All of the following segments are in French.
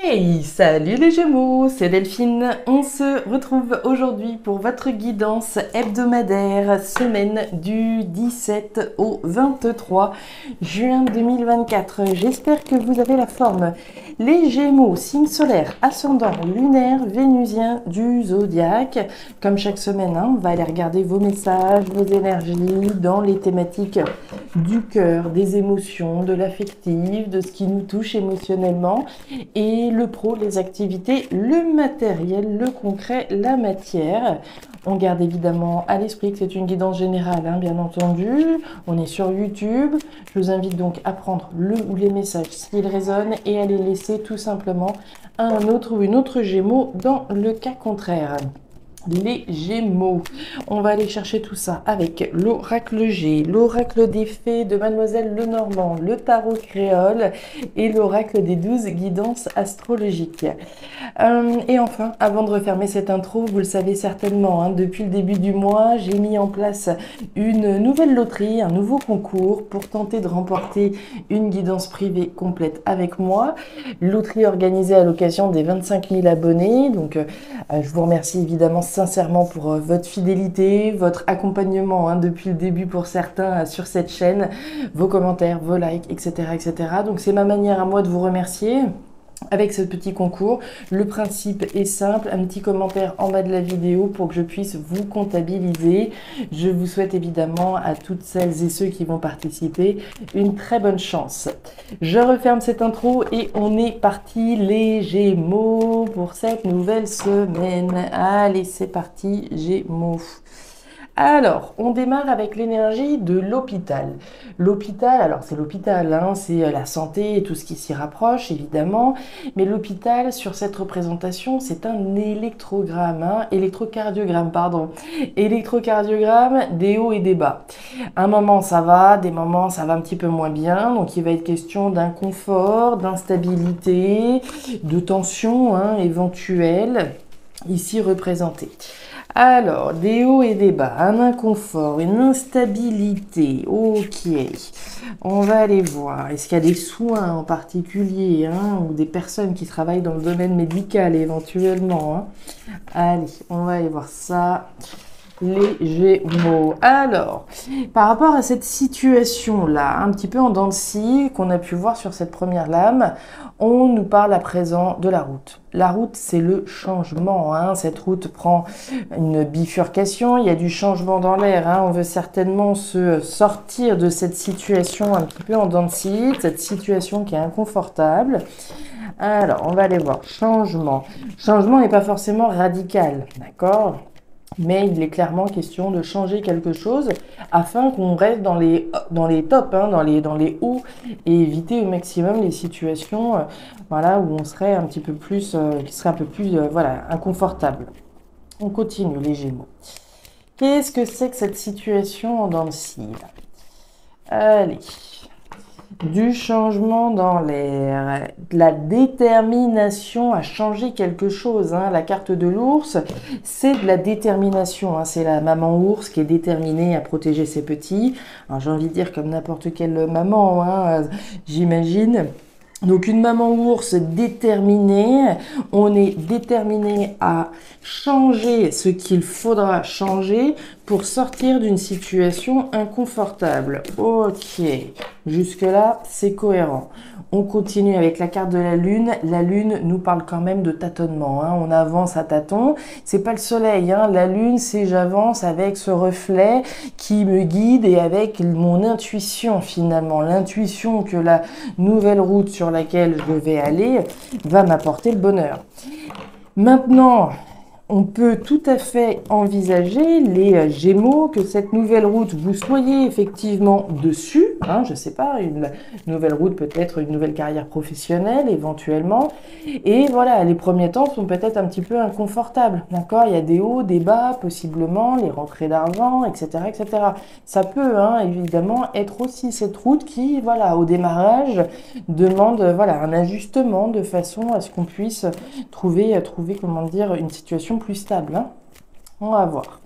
Hey, salut les Gémeaux, c'est Delphine. On se retrouve aujourd'hui pour votre guidance hebdomadaire, semaine du 17 au 23 juin 2024. J'espère que vous avez la forme. Les Gémeaux, signe solaire, ascendant, lunaire, vénusien du zodiaque. Comme chaque semaine, on va aller regarder vos messages, vos énergies dans les thématiques du cœur, des émotions, de l'affectif, de ce qui nous touche émotionnellement. Et le pro, les activités, le matériel, le concret, la matière. On garde évidemment à l'esprit que c'est une guidance générale, bien entendu. On est sur YouTube. Je vous invite donc à prendre le ou les messages s'ils résonnent et à les laisser tout simplement à un autre ou une autre Gémeaux dans le cas contraire. Les Gémeaux. On va aller chercher tout ça avec l'oracle G, l'oracle des fées de Mademoiselle Lenormand, le tarot créole et l'oracle des 12 guidances astrologiques. Et enfin, avant de refermer cette intro, vous le savez certainement, depuis le début du mois, j'ai mis en place une nouvelle loterie, un nouveau concours pour tenter de remporter une guidance privée complète avec moi. Loterie organisée à l'occasion des 25 000 abonnés. Donc, je vous remercie évidemment sincèrement pour votre fidélité, votre accompagnement depuis le début pour certains sur cette chaîne, vos commentaires, vos likes, etc. etc. Donc c'est ma manière à moi de vous remercier. Avec ce petit concours, le principe est simple, un petit commentaire en bas de la vidéo pour que je puisse vous comptabiliser. Je vous souhaite évidemment à toutes celles et ceux qui vont participer une très bonne chance. Je referme cette intro et on est parti les Gémeaux pour cette nouvelle semaine. Allez, c'est parti Gémeaux. Alors, on démarre avec l'énergie de l'hôpital. L'hôpital, alors c'est l'hôpital, c'est la santé et tout ce qui s'y rapproche, évidemment. Mais l'hôpital, sur cette représentation, c'est un électrocardiogramme, pardon. Électrocardiogramme des hauts et des bas. Un moment, ça va, des moments, ça va un petit peu moins bien. Donc, il va être question d'inconfort, d'instabilité, de tension éventuelle, ici représentée. Alors, des hauts et des bas, un inconfort, une instabilité, ok. On va aller voir, est-ce qu'il y a des soins en particulier, ou des personnes qui travaillent dans le domaine médical éventuellement. Allez, on va aller voir ça. Les Gémeaux. Alors, par rapport à cette situation-là, un petit peu en dents de scie, qu'on a pu voir sur cette première lame, on nous parle à présent de la route. La route, c'est le changement. Cette route prend une bifurcation, il y a du changement dans l'air. On veut certainement se sortir de cette situation un petit peu en dents de scie, cette situation qui est inconfortable. Alors, on va aller voir. Changement. Changement n'est pas forcément radical, d'accord ? Mais il est clairement question de changer quelque chose afin qu'on reste dans les tops, dans les hauts et éviter au maximum les situations où on serait un petit peu plus, qui serait un peu plus inconfortable. On continue les Gémeaux. Qu'est-ce que c'est que cette situation en dents de scie là? Allez. Du changement dans l'air, de la détermination à changer quelque chose. La carte de l'ours, c'est de la détermination. C'est la maman ours qui est déterminée à protéger ses petits. Alors j'ai envie de dire comme n'importe quelle maman, j'imagine. Donc une maman ours déterminée, on est déterminé à changer ce qu'il faudra changer pour sortir d'une situation inconfortable. Ok, jusque-là, c'est cohérent. On continue avec la carte de la Lune. La Lune nous parle quand même de tâtonnement. On avance à tâtons. C'est pas le soleil. La Lune, c'est j'avance avec ce reflet qui me guide et avec mon intuition finalement. L'intuition que la nouvelle route sur laquelle je vais aller va m'apporter le bonheur. Maintenant, on peut tout à fait envisager, les Gémeaux, que cette nouvelle route, vous soyez effectivement dessus. Je sais pas, une nouvelle route, peut-être une nouvelle carrière professionnelle, éventuellement. Et voilà, les premiers temps sont peut-être un petit peu inconfortables. D'accord ? Il y a des hauts, des bas, possiblement, les rentrées d'argent, etc., etc. Ça peut, évidemment, être aussi cette route qui, au démarrage, demande, un ajustement de façon à ce qu'on puisse trouver, comment dire, une situation plus stable. On va voir.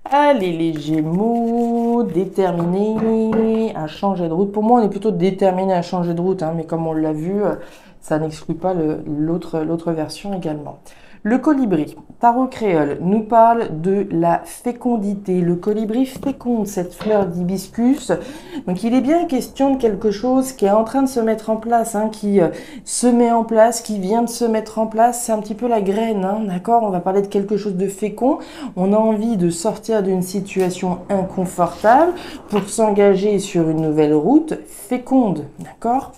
Allez, les Gémeaux, déterminés à changer de route. Pour moi, on est plutôt déterminés à changer de route, mais comme on l'a vu, Ça n'exclut pas l'autre version également. Le colibri, tarot créole, nous parle de la fécondité. Le colibri féconde cette fleur d'hibiscus. Donc il est bien question de quelque chose qui est en train de se mettre en place, hein, qui se met en place, qui vient de se mettre en place. C'est un petit peu la graine, hein, d'accord? On va parler de quelque chose de fécond. On a envie de sortir d'une situation inconfortable pour s'engager sur une nouvelle route féconde, d'accord?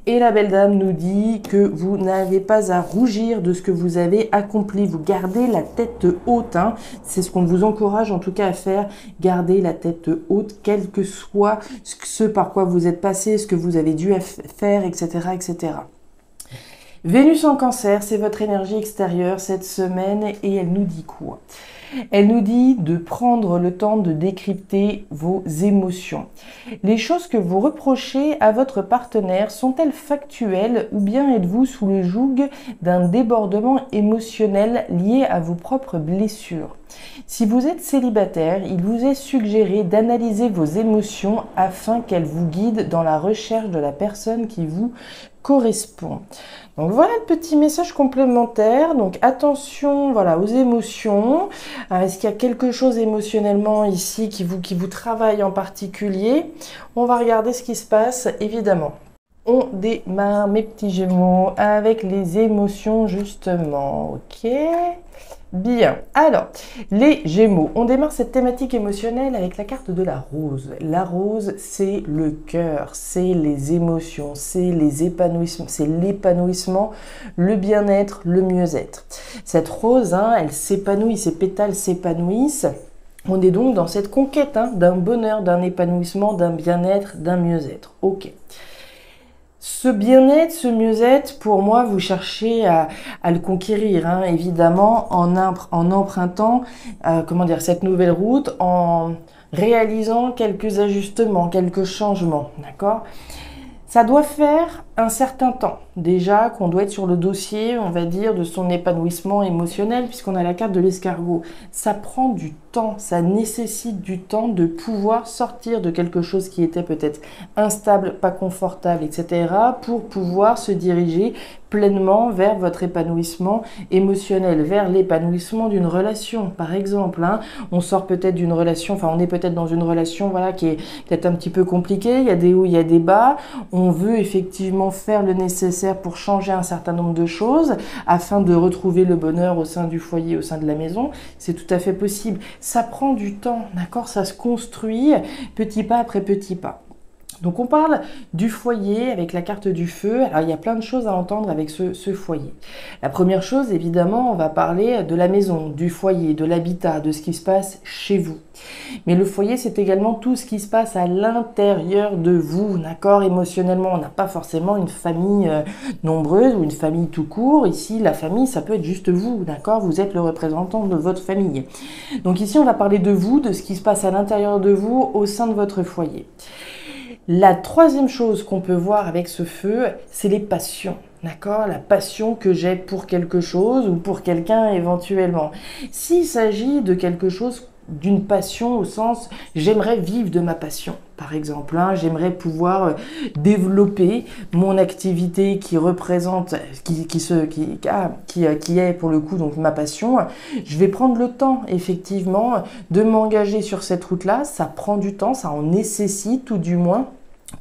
Et la belle dame nous dit que vous n'avez pas à rougir de ce que vous avez accompli. Vous gardez la tête haute, hein. C'est ce qu'on vous encourage en tout cas à faire. Gardez la tête haute, quel que soit ce par quoi vous êtes passé, ce que vous avez dû faire, etc., etc. Vénus en Cancer, c'est votre énergie extérieure cette semaine et elle nous dit quoi? Elle nous dit de prendre le temps de décrypter vos émotions. Les choses que vous reprochez à votre partenaire sont-elles factuelles ou bien êtes-vous sous le joug d'un débordement émotionnel lié à vos propres blessures? Si vous êtes célibataire, il vous est suggéré d'analyser vos émotions afin qu'elles vous guident dans la recherche de la personne qui vous correspond. Donc voilà le petit message complémentaire. Donc attention, voilà, aux émotions. Est-ce qu'il y a quelque chose émotionnellement ici qui vous travaille en particulier? On va regarder ce qui se passe, évidemment. On démarre, mes petits Gémeaux, avec les émotions justement. Ok. Bien, alors, les Gémeaux, on démarre cette thématique émotionnelle avec la carte de la rose. La rose, c'est le cœur, c'est les émotions, c'est les épanouissements, c'est l'épanouissement, le bien-être, le mieux-être. Cette rose, hein, elle s'épanouit, ses pétales s'épanouissent. On est donc dans cette conquête, hein, d'un bonheur, d'un épanouissement, d'un bien-être, d'un mieux-être. Ok. Ce bien-être, ce mieux-être, pour moi, vous cherchez à le conquérir, hein, évidemment, en empruntant, cette nouvelle route, en réalisant quelques ajustements, quelques changements, d'accord? Ça doit faire un certain temps, déjà, qu'on doit être sur le dossier, on va dire, de son épanouissement émotionnel, puisqu'on a la carte de l'escargot. Ça prend du temps, ça nécessite du temps de pouvoir sortir de quelque chose qui était peut-être instable, pas confortable, etc., pour pouvoir se diriger pleinement vers votre épanouissement émotionnel, vers l'épanouissement d'une relation, par exemple. Hein. On sort peut-être d'une relation, enfin, on est peut-être dans une relation, voilà, qui est peut-être un petit peu compliquée, il y a des hauts, il y a des bas. On veut effectivement faire le nécessaire pour changer un certain nombre de choses afin de retrouver le bonheur au sein du foyer, au sein de la maison. C'est tout à fait possible. Ça prend du temps, d'accord? Ça se construit petit pas après petit pas. Donc on parle du foyer avec la carte du feu. Alors il y a plein de choses à entendre avec ce foyer. La première chose, évidemment, on va parler de la maison, du foyer, de l'habitat, de ce qui se passe chez vous. Mais le foyer, c'est également tout ce qui se passe à l'intérieur de vous, d'accord? Émotionnellement, on n'a pas forcément une famille nombreuse ou une famille tout court. Ici, la famille, ça peut être juste vous, d'accord? Vous êtes le représentant de votre famille. Donc ici, on va parler de vous, de ce qui se passe à l'intérieur de vous, au sein de votre foyer. La troisième chose qu'on peut voir avec ce feu, c'est les passions. D'accord? La passion que j'ai pour quelque chose ou pour quelqu'un éventuellement. S'il s'agit de quelque chose, d'une passion au sens j'aimerais vivre de ma passion par exemple, hein, j'aimerais pouvoir développer mon activité qui représente qui est pour le coup donc ma passion, je vais prendre le temps effectivement de m'engager sur cette route-là, ça prend du temps, ça en nécessite tout du moins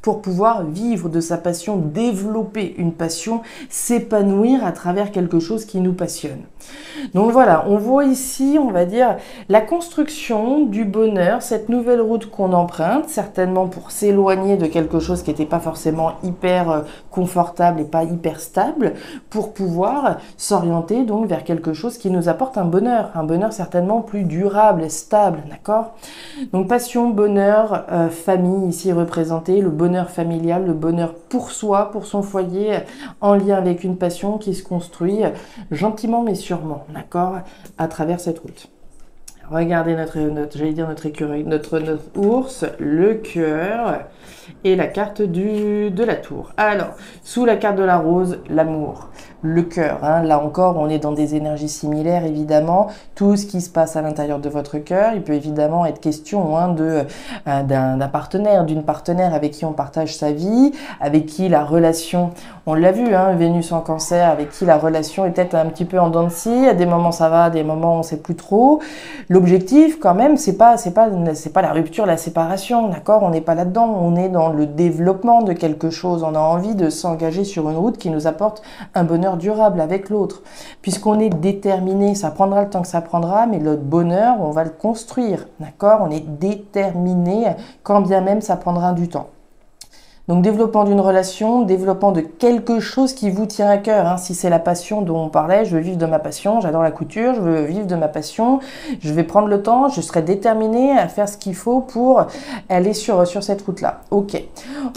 pour pouvoir vivre de sa passion, développer une passion, s'épanouir à travers quelque chose qui nous passionne. Donc voilà, on voit ici, on va dire, la construction du bonheur, cette nouvelle route qu'on emprunte, certainement pour s'éloigner de quelque chose qui n'était pas forcément hyper confortable et pas hyper stable, pour pouvoir s'orienter donc vers quelque chose qui nous apporte un bonheur certainement plus durable, stable, d'accord? Donc passion, bonheur, famille ici représentée, le bonheur familial, le bonheur pour soi, pour son foyer, en lien avec une passion qui se construit gentiment mais sûrement, d'accord, à travers cette route. Regardez notre écureuil, notre ours, le cœur et la carte de la tour. Alors, sous la carte de la rose, l'amour. le cœur. Hein. Là encore, on est dans des énergies similaires, évidemment. Tout ce qui se passe à l'intérieur de votre cœur, il peut évidemment être question hein, d'un partenaire, d'une partenaire avec qui on partage sa vie, avec qui la relation, on l'a vu, hein, Vénus en Cancer, avec qui la relation est peut-être un petit peu en dents de scie. À des moments ça va, à des moments on sait plus trop. L'objectif, quand même, c'est pas la rupture, la séparation, d'accord? On n'est pas là-dedans. On est dans le développement de quelque chose. On a envie de s'engager sur une route qui nous apporte un bonheur durable avec l'autre. Puisqu'on est déterminé, ça prendra le temps que ça prendra, mais le bonheur, on va le construire, d'accord? On est déterminé, quand bien même ça prendra du temps. Donc développement d'une relation, développement de quelque chose qui vous tient à cœur. Hein. Si c'est la passion dont on parlait, je veux vivre de ma passion, j'adore la couture, je veux vivre de ma passion, je vais prendre le temps, je serai déterminée à faire ce qu'il faut pour aller sur cette route-là. Ok.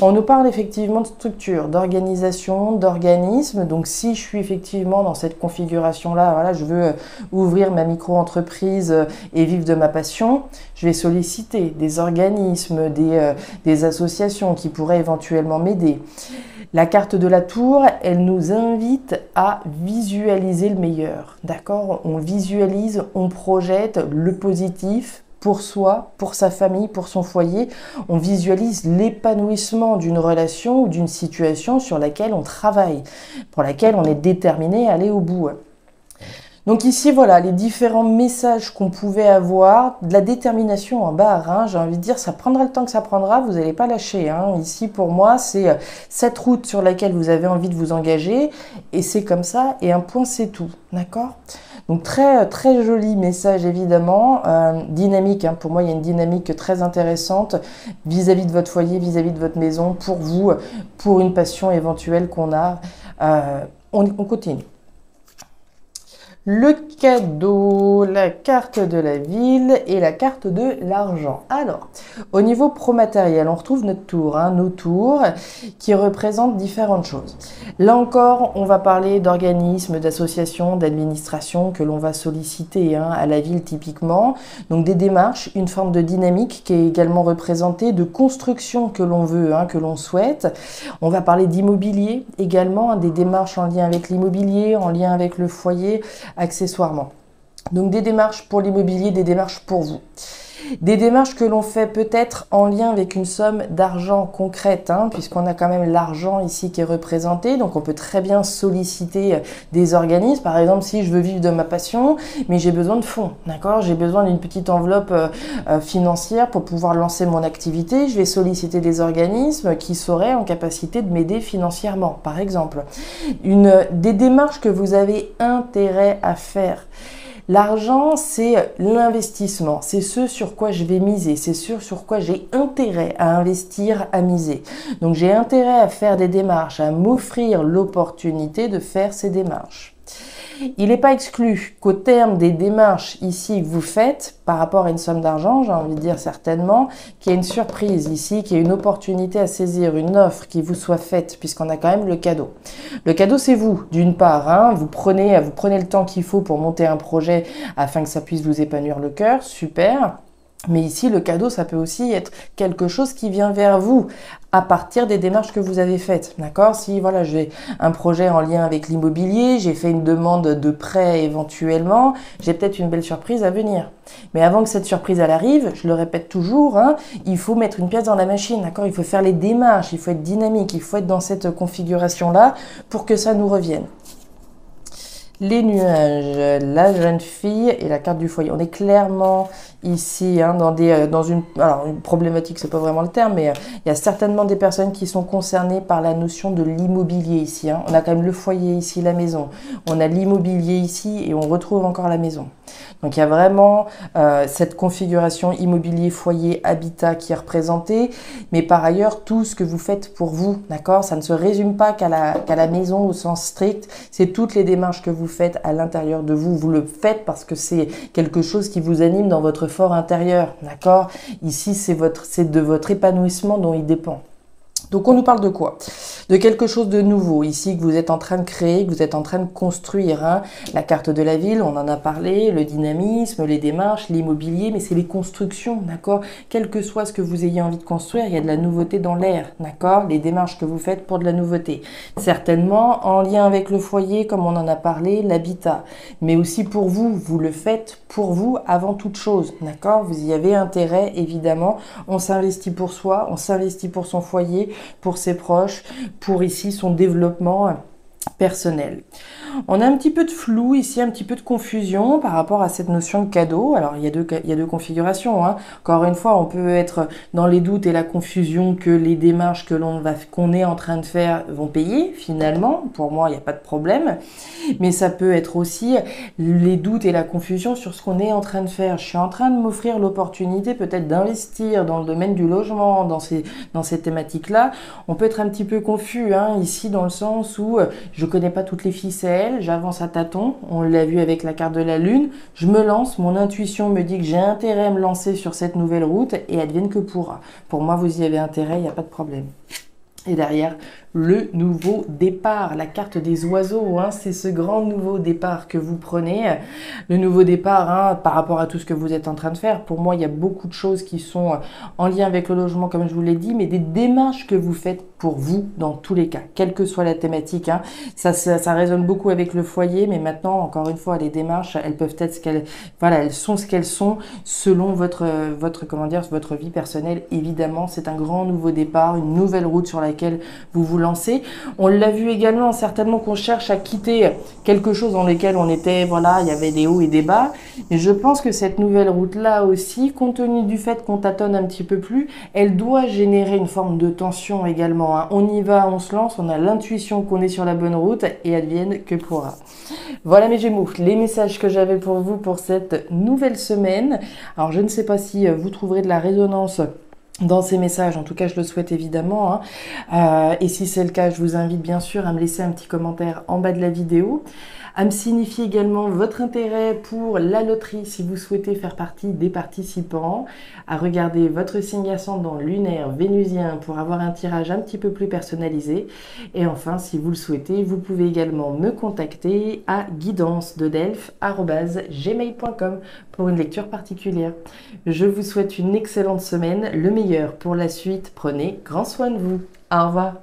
On nous parle effectivement de structure, d'organisation, d'organisme. Donc si je suis effectivement dans cette configuration-là, voilà, je veux ouvrir ma micro-entreprise et vivre de ma passion, je vais solliciter des organismes, des associations qui pourraient éventuellement m'aider. La carte de la tour, elle nous invite à visualiser le meilleur. D'accord? On visualise, on projette le positif pour soi, pour sa famille, pour son foyer. On visualise l'épanouissement d'une relation ou d'une situation sur laquelle on travaille, pour laquelle on est déterminé à aller au bout. Donc ici, voilà, les différents messages qu'on pouvait avoir, de la détermination en barre, hein, j'ai envie de dire, ça prendra le temps que ça prendra, vous n'allez pas lâcher. Hein. Ici, pour moi, c'est cette route sur laquelle vous avez envie de vous engager, et c'est comme ça, et un point, c'est tout, d'accord? Donc très, très joli message, évidemment, dynamique, hein. Pour moi, il y a une dynamique très intéressante vis-à-vis de votre foyer, vis-à-vis de votre maison, pour vous, pour une passion éventuelle qu'on a. On continue. Le cadeau, la carte de la ville et la carte de l'argent. Alors, au niveau pro-matériel, on retrouve notre tour, hein, nos tours, qui représentent différentes choses. Là encore, on va parler d'organismes, d'associations, d'administrations que l'on va solliciter hein, à la ville typiquement. Donc des démarches, une forme de dynamique qui est également représentée, de construction que l'on veut, hein, que l'on souhaite. On va parler d'immobilier également, hein, des démarches en lien avec l'immobilier, en lien avec le foyer, accessoirement. Donc des démarches pour l'immobilier, des démarches pour vous. Des démarches que l'on fait peut-être en lien avec une somme d'argent concrète, hein, puisqu'on a quand même l'argent ici qui est représenté, donc on peut très bien solliciter des organismes. Par exemple, si je veux vivre de ma passion, mais j'ai besoin de fonds, d'accord? J'ai besoin d'une petite enveloppe financière pour pouvoir lancer mon activité, je vais solliciter des organismes qui seraient en capacité de m'aider financièrement, par exemple. Des démarches que vous avez intérêt à faire. L'argent, c'est l'investissement, c'est ce sur quoi je vais miser, c'est ce sur quoi j'ai intérêt à investir, à miser. Donc j'ai intérêt à faire des démarches, à m'offrir l'opportunité de faire ces démarches. Il n'est pas exclu qu'au terme des démarches ici que vous faites, par rapport à une somme d'argent, j'ai envie de dire certainement, qu'il y ait une surprise ici, qu'il y ait une opportunité à saisir, une offre qui vous soit faite, puisqu'on a quand même le cadeau. Le cadeau, c'est vous, d'une part. Hein, vous prenez le temps qu'il faut pour monter un projet afin que ça puisse vous épanouir le cœur, super. Mais ici, le cadeau, ça peut aussi être quelque chose qui vient vers vous à partir des démarches que vous avez faites, d'accord? Si voilà, j'ai un projet en lien avec l'immobilier, j'ai fait une demande de prêt éventuellement, j'ai peut-être une belle surprise à venir. Mais avant que cette surprise elle arrive, je le répète toujours, hein, il faut mettre une pièce dans la machine, d'accord? Il faut faire les démarches, il faut être dynamique, il faut être dans cette configuration-là pour que ça nous revienne. Les nuages, la jeune fille et la carte du foyer. On est clairement ici hein, dans une problématique, c'est pas vraiment le terme, mais il y a certainement des personnes qui sont concernées par la notion de l'immobilier ici. Hein. On a quand même le foyer ici, la maison. On a l'immobilier ici et on retrouve encore la maison. Donc il y a vraiment cette configuration immobilier, foyer, habitat qui est représentée, mais par ailleurs tout ce que vous faites pour vous, d'accord? Ça ne se résume pas qu'à la maison au sens strict, c'est toutes les démarches que vous faites à l'intérieur de vous. Vous le faites parce que c'est quelque chose qui vous anime dans votre fort intérieur, d'accord? Ici c'est de votre épanouissement dont il dépend. Donc on nous parle de quoi? De quelque chose de nouveau ici que vous êtes en train de créer, que vous êtes en train de construire. Hein. La carte de la ville, on en a parlé, le dynamisme, les démarches, l'immobilier, mais c'est les constructions, d'accord? Quel que soit ce que vous ayez envie de construire, il y a de la nouveauté dans l'air, d'accord? Les démarches que vous faites pour de la nouveauté. Certainement en lien avec le foyer, comme on en a parlé, l'habitat. Mais aussi pour vous, vous le faites pour vous avant toute chose, d'accord? Vous y avez intérêt, évidemment. On s'investit pour soi, on s'investit pour son foyer, pour ses proches, pour ici son développement personnel. On a un petit peu de flou ici, un petit peu de confusion par rapport à cette notion de cadeau. Alors, il y a deux configurations. Hein. Encore une fois, on peut être dans les doutes et la confusion que les démarches qu'on est en train de faire vont payer, finalement. Pour moi, il n'y a pas de problème. Mais ça peut être aussi les doutes et la confusion sur ce qu'on est en train de faire. Je suis en train de m'offrir l'opportunité peut-être d'investir dans le domaine du logement, dans ces thématiques-là. On peut être un petit peu confus hein, ici dans le sens où je connais pas toutes les ficelles, j'avance à tâtons, on l'a vu avec la carte de la lune, je me lance, mon intuition me dit que j'ai intérêt à me lancer sur cette nouvelle route et advienne que pourra. Pour moi, vous y avez intérêt, il n'y a pas de problème. Et derrière, le nouveau départ, la carte des oiseaux, hein, c'est ce grand nouveau départ que vous prenez. Le nouveau départ hein, par rapport à tout ce que vous êtes en train de faire. Pour moi, il y a beaucoup de choses qui sont en lien avec le logement, comme je vous l'ai dit, mais des démarches que vous faites pour vous dans tous les cas, quelle que soit la thématique. Hein. Ça résonne beaucoup avec le foyer, mais maintenant, encore une fois, les démarches, elles peuvent être elles sont ce qu'elles sont selon votre vie personnelle. Évidemment, c'est un grand nouveau départ, une nouvelle route sur laquelle vous vous lancez. On l'a vu également, certainement qu'on cherche à quitter quelque chose dans lequel on était, il y avait des hauts et des bas. Et je pense que cette nouvelle route-là aussi, compte tenu du fait qu'on tâtonne un petit peu plus, elle doit générer une forme de tension également. Hein. On y va, on se lance, on a l'intuition qu'on est sur la bonne route et advienne que pourra. Voilà mes Gémeaux, les messages que j'avais pour vous pour cette nouvelle semaine. Alors je ne sais pas si vous trouverez de la résonance dans ces messages, en tout cas je le souhaite évidemment. Hein. Et si c'est le cas, je vous invite bien sûr à me laisser un petit commentaire en bas de la vidéo, à me signifier également votre intérêt pour la loterie si vous souhaitez faire partie des participants, à regarder votre signe ascendant lunaire vénusien pour avoir un tirage un petit peu plus personnalisé. Et enfin, si vous le souhaitez, vous pouvez également me contacter à guidance-de-delphes@gmail.com pour une lecture particulière. Je vous souhaite une excellente semaine, le meilleur pour la suite. Prenez grand soin de vous. Au revoir.